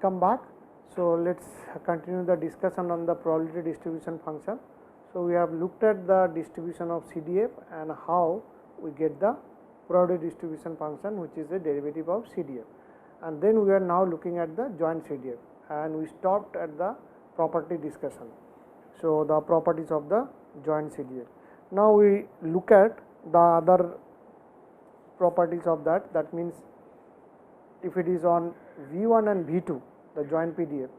Welcome back. So let's continue the discussion on the probability distribution function. So we have looked at the distribution of CDF and how we get the probability distribution function, which is the derivative of CDF, and then we are now looking at the joint CDF, and we stopped at the property discussion. So the properties of the joint CDF. Now we look at the other properties of that. That means if it is on V1 and V2, the joint PDF,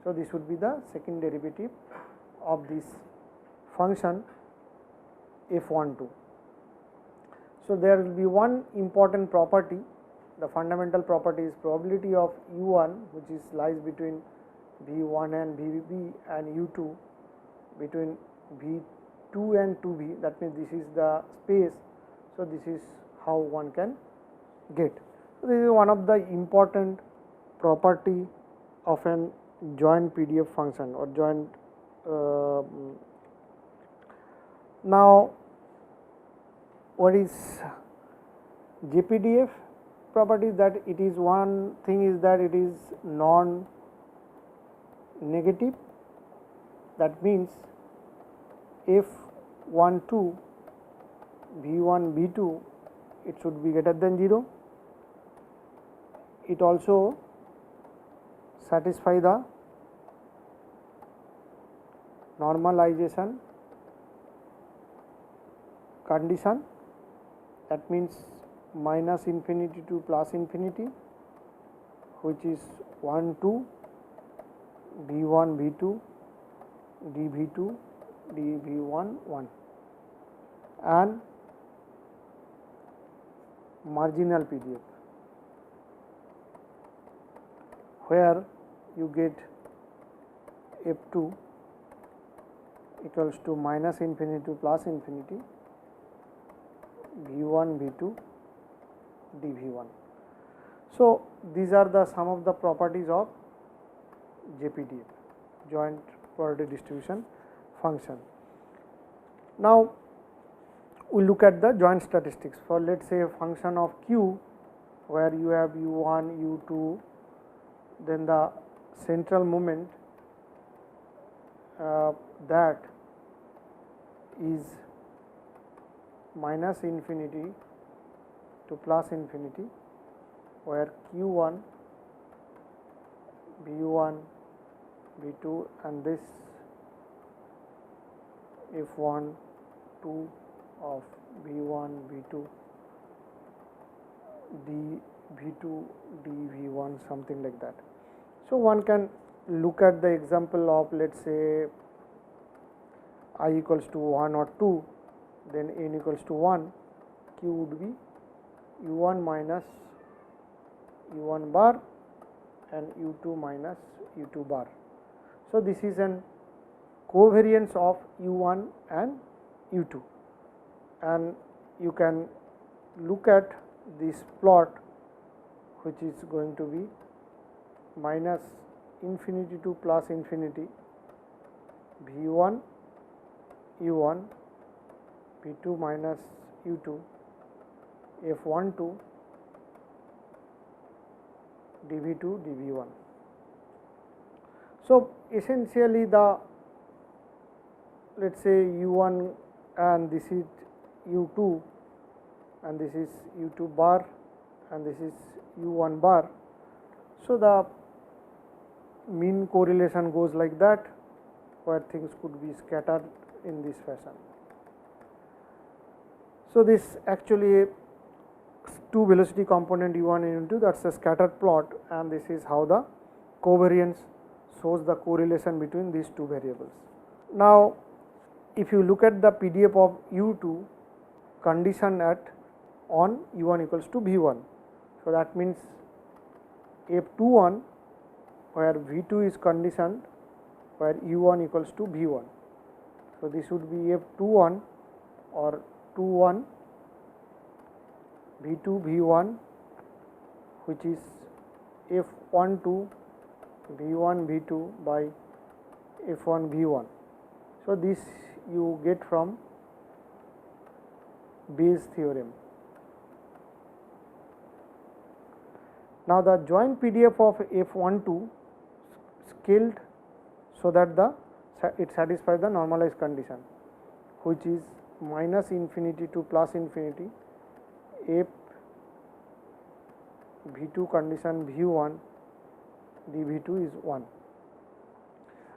so this would be the second derivative of this function f12. So there will be one important property, the fundamental property is probability of u1, which is lies between V1 and VB, and u2 between V2 and 2B. That means this is the space. So this is how one can get. So this is one of the important property of an joint PDF function or joint. Now what is JPDF property? That it is, one thing is that it is non negative. That means f12 V1 V2, it should be greater than 0. It also satisfy the normalization condition. That means minus infinity to plus infinity, which is 1 to V1 V2 dV2 dV1 1, and marginal PDF, where you get f2 equals to minus infinity to plus infinity V1 V2 dV1. So these are the some of the properties of JPDF, joint probability distribution function. Now we look at the joint statistics for, let's say, a function of Q, where you have u1 u2, then the central moment that is minus infinity to plus infinity, where q1 v1 v2 and this f1 2 of v1 v2 dv2 dv1, something like that. So one can look at the example of, let's say, I equals to 1 or 2, then n equals to 1, q would be u1 minus u1 bar and u2 minus u2 bar. So this is an covariance of u1 and u2, and you can look at this plot, which is going to be minus infinity to plus infinity v1 u1 v2 minus u2 f12 dv2 dv1. So essentially the, let's say, u1 and this is u2 and this is u2 bar and this is u1 bar. So the mean correlation goes like that, where things could be scattered in this fashion. So this actually two velocity component u1 and u2, that's a scattered plot, and this is how the covariance shows the correlation between these two variables. Now if you look at the PDF of u2 condition at on u1 equals to v1, so that means f21 where v2 is conditioned where u1 equals to v1. So this would be f21 or 21 v2 v1, which is f12 v1 v2 by f1 v1. So this you get from Bayes theorem. Now the joint PDF of f12 scaled so that it satisfies the normalized condition, which is minus infinity to plus infinity f V2 condition V1 dV2 is 1.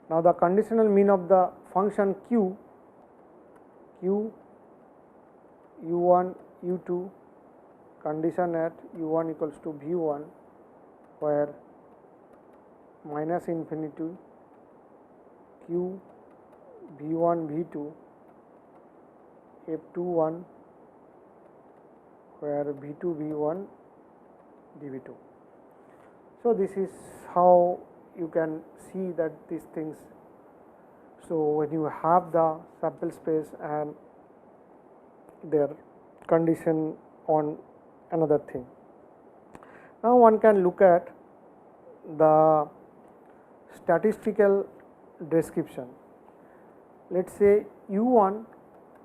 Now, the conditional mean of the function q u1 u2 condition at u1 equals to V1, where minus infinity q V1 V2 f21 where V2 V1 dV2. So, this is how you can see that these things. So, when you have the sample space and their condition on another thing. Now, one can look at the statistical description. Let us say U1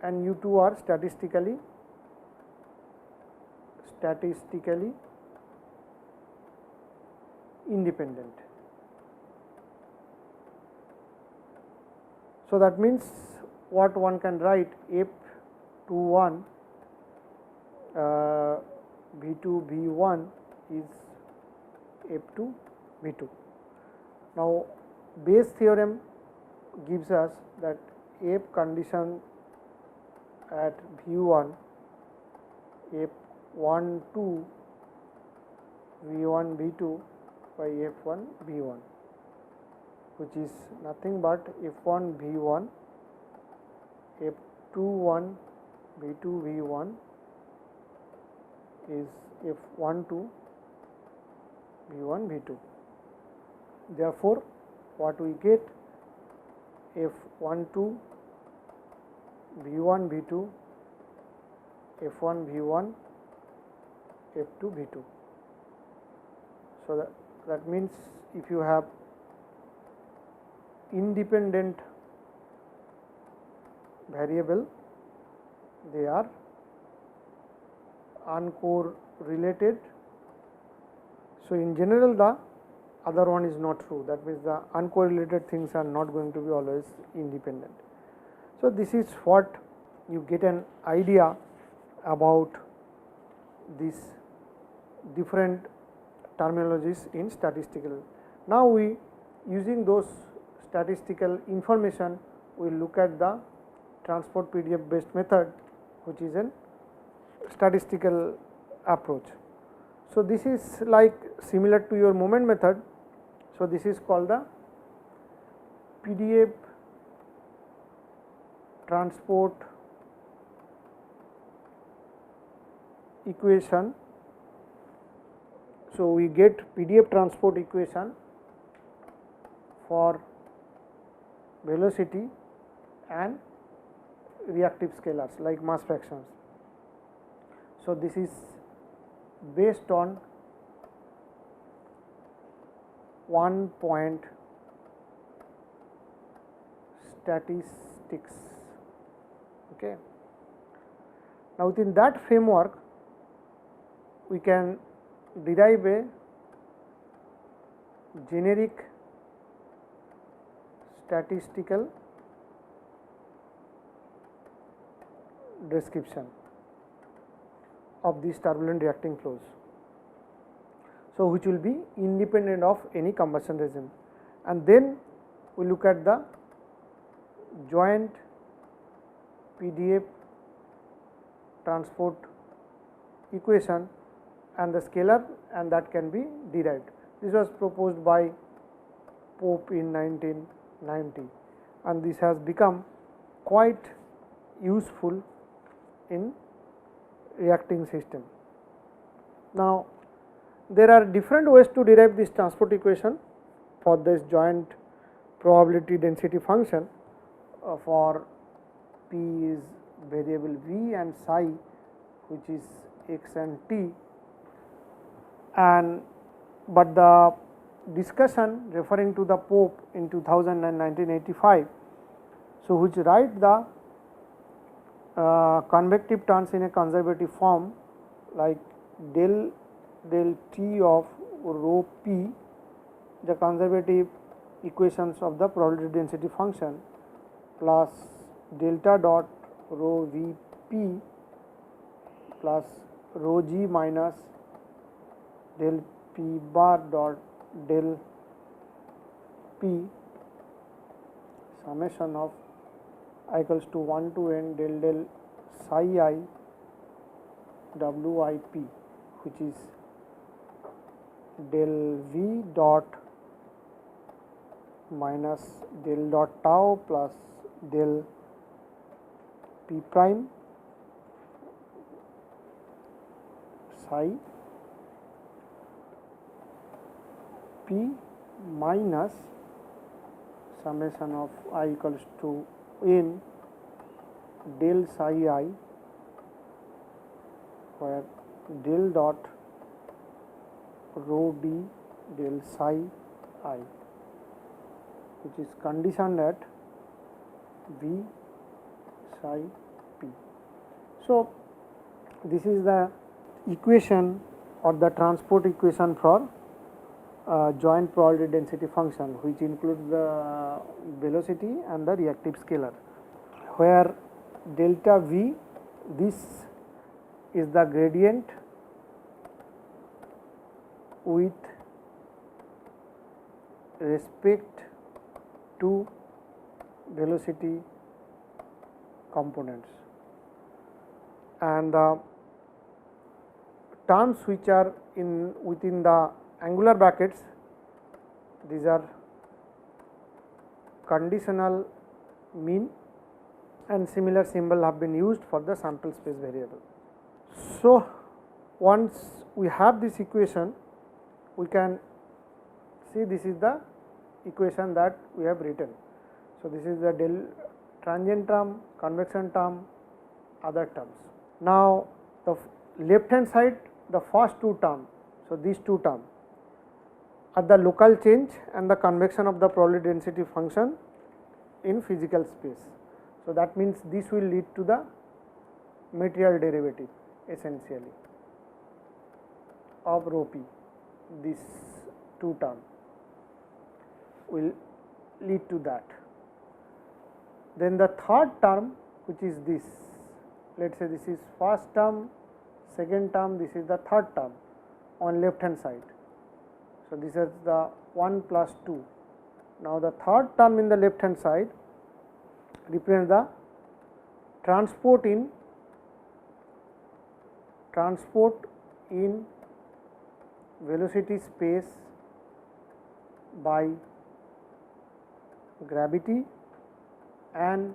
and U2 are statistically independent. So, that means what one can write f21 V2 V1 is f2 V2. Now, Bayes theorem gives us that f condition at V1 f1 2 V1 V2 by f1 V1, which is nothing but f1 V1 f21 V2 V1 is f1 2 V1 V2. Therefore, what we get f1 2 V1 V2 f1 V1 f2 V2. So, that means if you have independent variable, they are uncorrelated. So, in general the other one is not true, that means the uncorrelated things are not going to be always independent. So, this is what you get an idea about these different terminologies in statistical. Now, we using those statistical information, we look at the transport PDF based method, which is a statistical approach. So, this is like similar to your moment method. So, this is called the PDF transport equation. So, we get PDF transport equation for velocity and reactive scalars like mass fractions. So, this is based on 1 point statistics. Okay. Now, within that framework, we can derive a generic statistical description of these turbulent reacting flows. So, which will be independent of any combustion regime, and then we look at the joint PDF transport equation and the scalar, and that can be derived. This was proposed by Pope in 1990, and this has become quite useful in reacting system. Now, there are different ways to derive this transport equation for this joint probability density function. For P is variable V and psi, which is x and t, and but the discussion referring to the Pope in 2000 and 1985, so which write the convective terms in a conservative form like del t of rho p, the conservative equations of the probability density function plus delta dot rho Vp plus rho g minus del p bar dot del p summation of I equals to 1 to n del psi I WIP, which is del V dot minus del dot tau plus del P prime psi P minus summation of I equals to n del psi I, where del dot rho d del psi I, which is conditioned at V psi p. So, this is the equation or the transport equation for joint probability density function, which includes the velocity and the reactive scalar, where delta V, this is the gradient with respect to velocity components, and the terms which are within the angular brackets, these are conditional mean, and similar symbol have been used for the sample space variable. So, once we have this equation, we can see this is the equation that we have written. So, this is the del transient term, convection term, other terms. Now, the left hand side, the first two terms, so these two terms are the local change and the convection of the probability density function in physical space. So, that means this will lead to the material derivative essentially of rho p. These two terms will lead to that. Then the third term, which is this, let us say this is first term, second term, this is the third term on left hand side. So, this is the 1 plus 2. Now, the third term in the left hand side represents the transport in velocity space by gravity and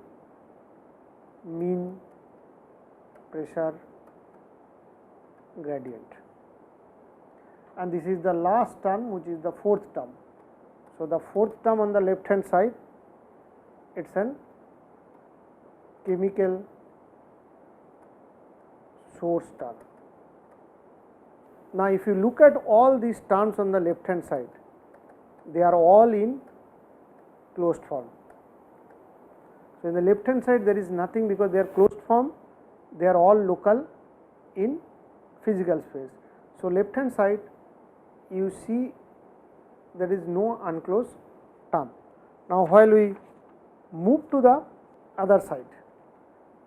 mean pressure gradient, and this is the last term, which is the fourth term. So, the fourth term on the left hand side, it is an chemical source term. Now, if you look at all these terms on the left hand side, they are all in closed form. So, in the left hand side there is nothing because they are closed form, they are all local in physical space. So, left hand side you see there is no unclosed term. Now, while we move to the other side,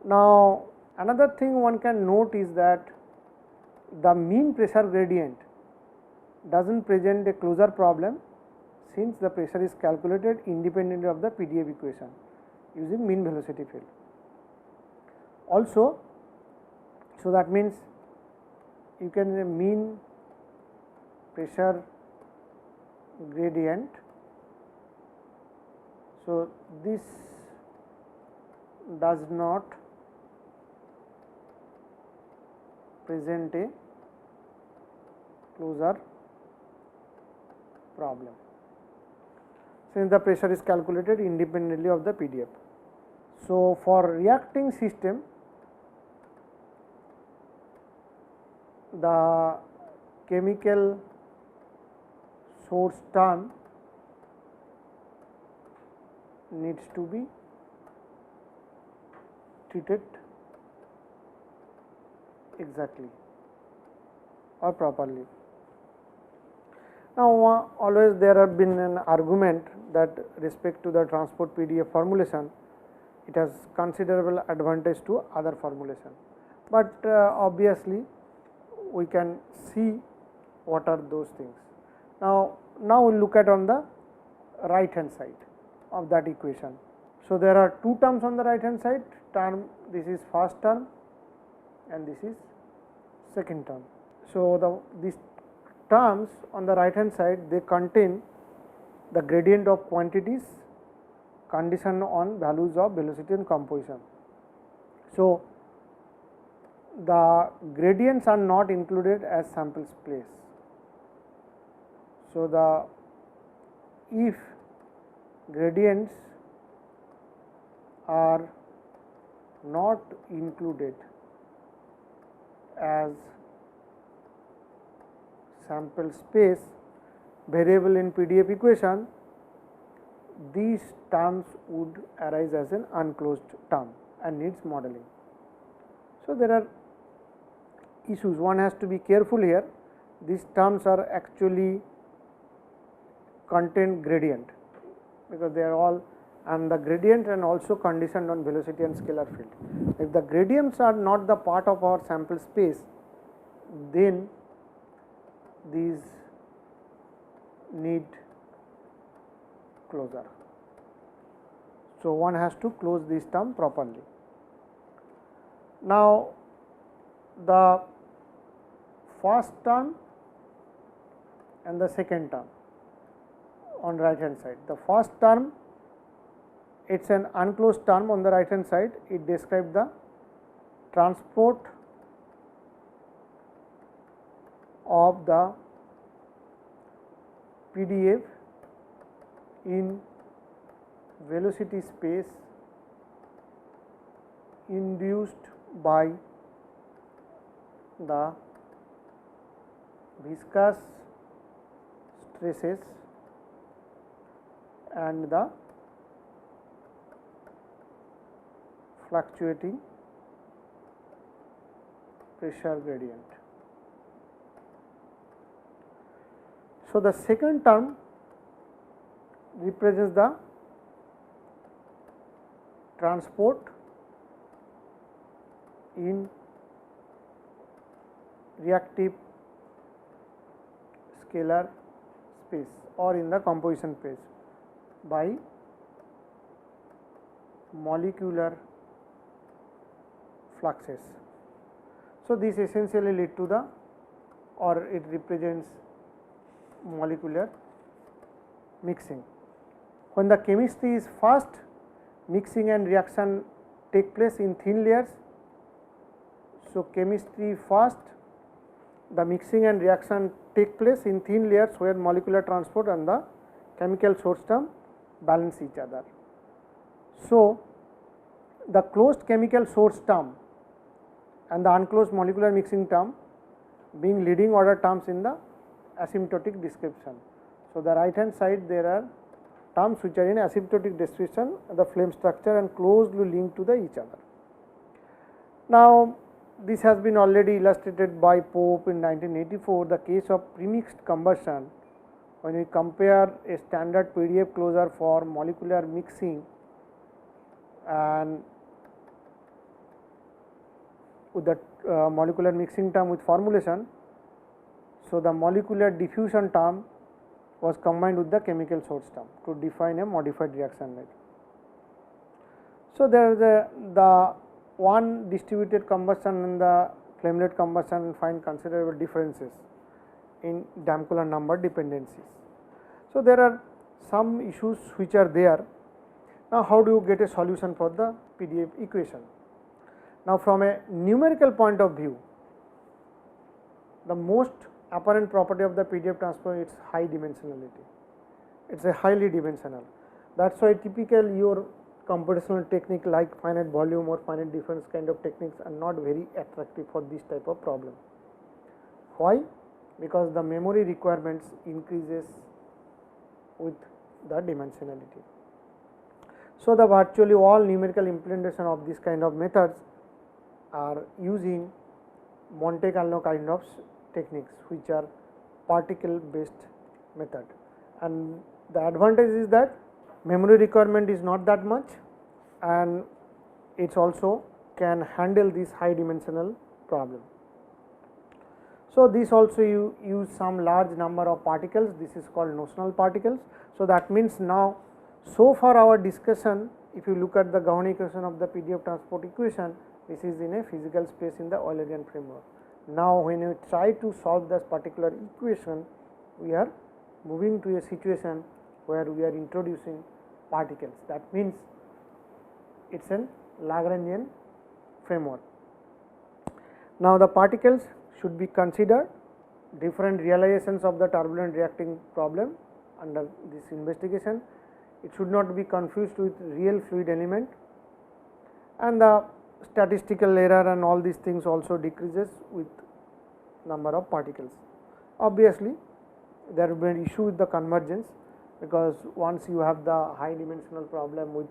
now another thing one can note is that the mean pressure gradient does not present a closure problem, since the pressure is calculated independently of the PDF equation using mean velocity field. Also, so that means you can say mean pressure gradient. So, this does not present a closure problem, since the pressure is calculated independently of the PDF. So, for reacting system, the chemical source term needs to be treated exactly or properly. Now, always there have been an argument that respect to the transport PDF formulation, it has considerable advantage to other formulation, but obviously we can see what are those things. Now we will look at on the right hand side of that equation. So, there are two terms on the right hand side, term, this is first term and this is second term. So, these terms on the right hand side, they contain the gradient of quantities, condition on values of velocity and composition. So, the gradients are not included as sample space. So, if gradients are not included as sample space variable in PDF equation, these terms would arise as an unclosed term and needs modeling. So, there are issues, one has to be careful here. These terms are actually contain gradient, because they are all, and the gradient and also conditioned on velocity and scalar field. If the gradients are not the part of our sample space, then these need closure. So, one has to close this term properly. Now, the first term and the second term on right hand side. The first term, it is an unclosed term on the right hand side, it describes the transport of the PDF in velocity space induced by the viscous stresses and the fluctuating pressure gradient. So, the second term represents the transport in reactive scalar space or in the composition space by molecular fluxes. So, this essentially lead to the, or it represents molecular mixing. When the chemistry is fast, mixing and reaction take place in thin layers. So, chemistry fast, the mixing and reaction take place in thin layers where molecular transport and the chemical source term balance each other. So, the closed chemical source term and the unclosed molecular mixing term being leading order terms in the asymptotic description. So, the right hand side there are terms which are in asymptotic description, the flame structure and closely linked to the each other. Now, this has been already illustrated by Pope in 1984, the case of premixed combustion. When we compare a standard PDF closure for molecular mixing and with the molecular mixing term with formulation. So, the molecular diffusion term was combined with the chemical source term to define a modified reaction rate. So, there is the one distributed combustion and the flamelet combustion find considerable differences in Damköhler number dependencies. So, there are some issues which are there. Now, how do you get a solution for the PDF equation? Now, from a numerical point of view, the most apparent property of the PDF transform is high dimensionality. It is a highly dimensional. That is why typical your computational technique like finite volume or finite difference kind of techniques are not very attractive for this type of problem. Why? Because the memory requirements increases with the dimensionality. So, the virtually all numerical implementation of this kind of methods are using Monte Carlo kind of techniques which are particle based method, and The advantage is that memory requirement is not that much, and it's also can handle this high dimensional problem. So, this also you use some large number of particles, this is called notional particles. So, that means now so far our discussion, if you look at the Gaon equation of the PDF transport equation, this is in a physical space in the Eulerian framework. Now, when you try to solve this particular equation, we are moving to a situation where we are introducing particles. That means it is a Lagrangian framework. Now, the particles should be considered different realizations of the turbulent reacting problem under this investigation. It should not be confused with real fluid element, and the statistical error and all these things also decreases with number of particles. Obviously, there will be an issue with the convergence, because once you have the high dimensional problem with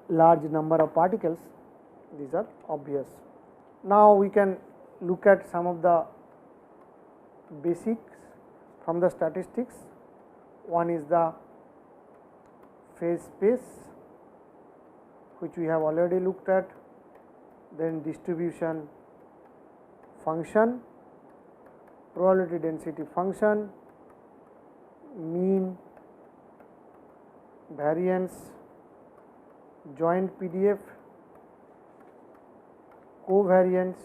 large number of particles, these are obvious. Now, we can look at some of the basics from the statistics. One is the phase space, which we have already looked at, then distribution function, probability density function, mean, variance, joint PDF, covariance,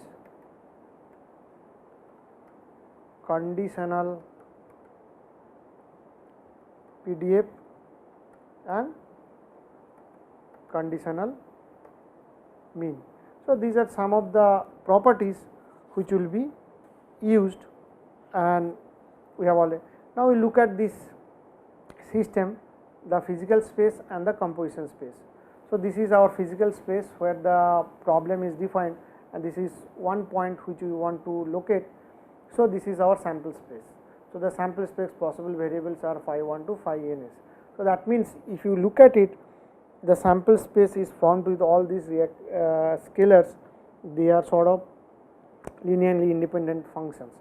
conditional PDF and conditional mean. So, these are some of the properties which will be used, and we have already. Now, we look at this system, the physical space and the composition space. So, this is our physical space where the problem is defined, and this is one point which we want to locate. So, this is our sample space. So, the sample space possible variables are phi 1 to phi ns. So, that means if you look at it, the sample space is formed with all these scalars, they are sort of linearly independent functions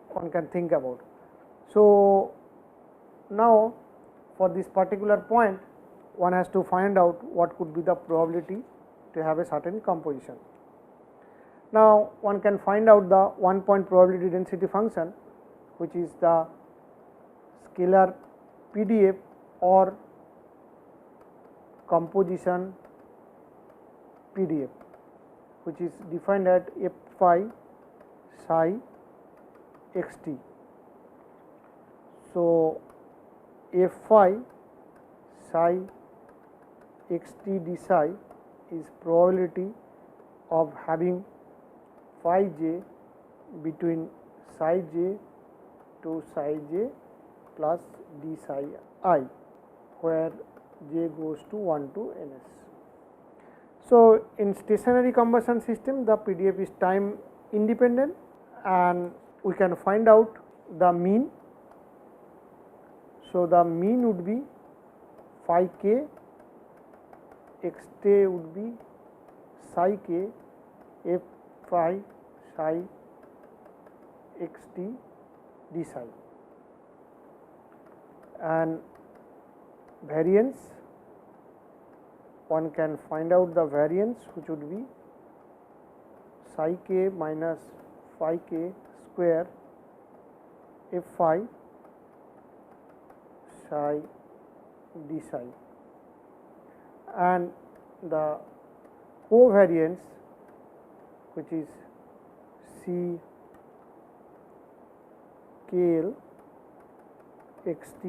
one can think about. So, now for this particular point, one has to find out what could be the probability to have a certain composition. Now, one can find out the one point probability density function, which is the scalar PDF or composition PDF, which is defined at f phi psi x t. So, f phi psi x t d psi is probability of having phi j between psi j to psi j plus d psi I, where j goes to 1 to ns. So, in stationary combustion system, the PDF is time independent, and we can find out the mean. So, the mean would be phi k, x t would be psi k f phi psi x t d psi, and variance, one can find out the variance, which would be psi k minus phi k square f phi psi d psi, and the covariance, which is C k l x t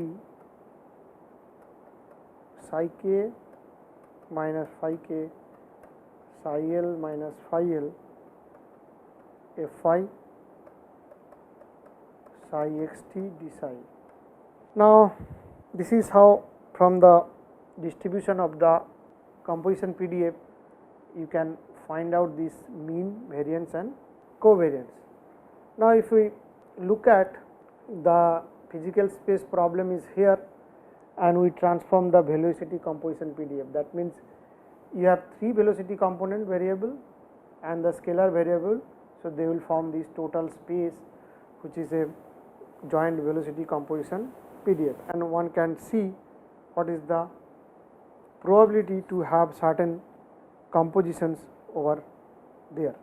psi k minus phi k psi l minus phi l f phi psi x t d psi. Now, this is how from the distribution of the composition PDF you can find out this mean, variance and covariance. Now, if we look at the physical space problem is here, and we transform the velocity composition PDF. That means you have three velocity component variable and the scalar variable. So, they will form this total space, which is a joint velocity composition PDF, and one can see what is the probability to have certain compositions over there.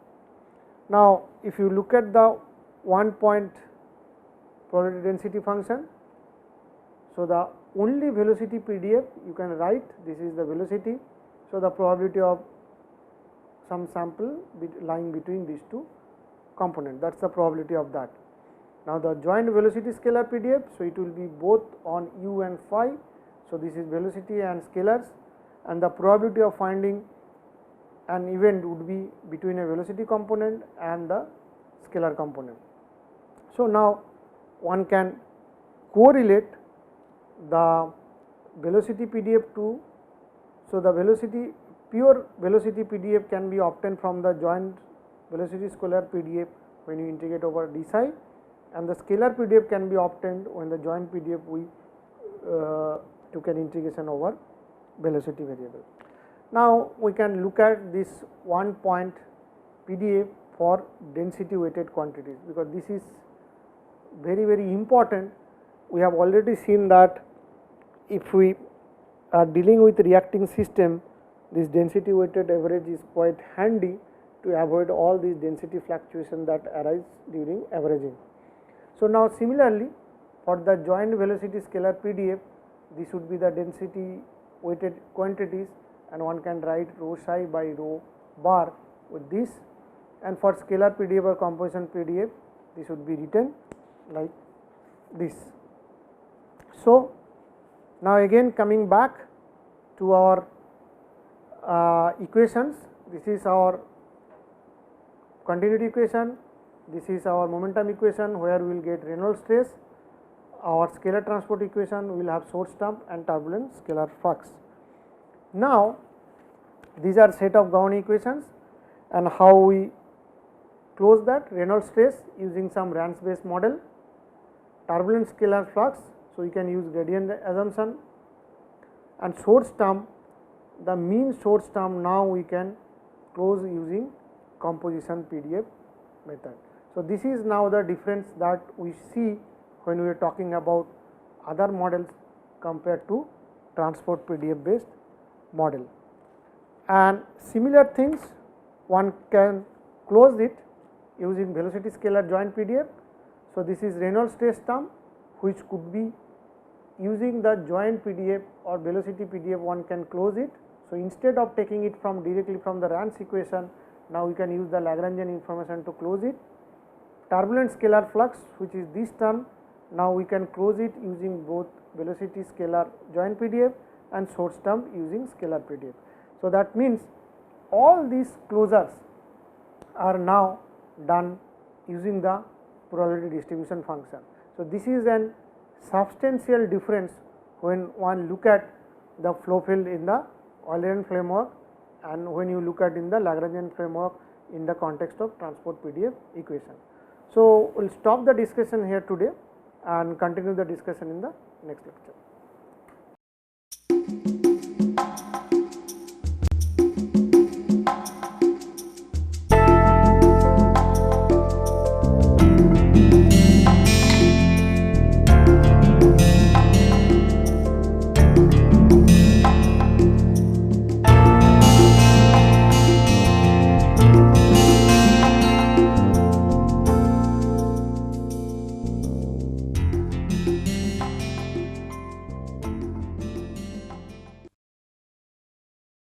Now, if you look at the 1 point probability density function, so the only velocity PDF you can write, this is the velocity. So, the probability of some sample lying between these two components, that is the probability of that. Now, the joint velocity scalar PDF, so it will be both on u and phi. So, this is velocity and scalars, and the probability of finding an event would be between a velocity component and the scalar component. So, now one can correlate the velocity PDF to, so the velocity, pure velocity PDF can be obtained from the joint velocity scalar PDF when you integrate over d psi, and the scalar PDF can be obtained when the joint PDF we took an integration over velocity variable. Now, we can look at this 1 point PDF for density weighted quantities, because this is very important. We have already seen that if we are dealing with reacting system, this density weighted average is quite handy to avoid all these density fluctuations that arise during averaging. So, now similarly for the joint velocity scalar PDF, this would be the density weighted quantities, and one can write rho psi by rho bar with this, and for scalar PDF or composition PDF, this would be written like this. So, now again coming back to our equations, this is our continuity equation, this is our momentum equation where we will get Reynolds stress, our scalar transport equation we will have source term and turbulent scalar flux. Now, these are set of Gaoni equations, and how we close that: Reynolds stress using some Rans based model, turbulent scalar flux, so you can use gradient assumption, and source term, the mean source term now we can close using composition PDF method. So, this is now the difference that we see when we are talking about other models compared to transport PDF based model. And similar things one can close it using velocity scalar joint PDF. So, this is Reynolds stress term, which could be using the joint PDF or velocity PDF, one can close it. So, instead of taking it from directly from the Rans equation, now we can use the Lagrangian information to close it. Turbulent scalar flux, which is this term, now we can close it using both velocity scalar joint PDF and source term using scalar PDF. So, that means all these closures are now done using the probability distribution function. So, this is an substantial difference when one look at the flow field in the Eulerian framework and when you look at in the Lagrangian framework in the context of transport PDF equation. So, we will stop the discussion here today and continue the discussion in the next lecture.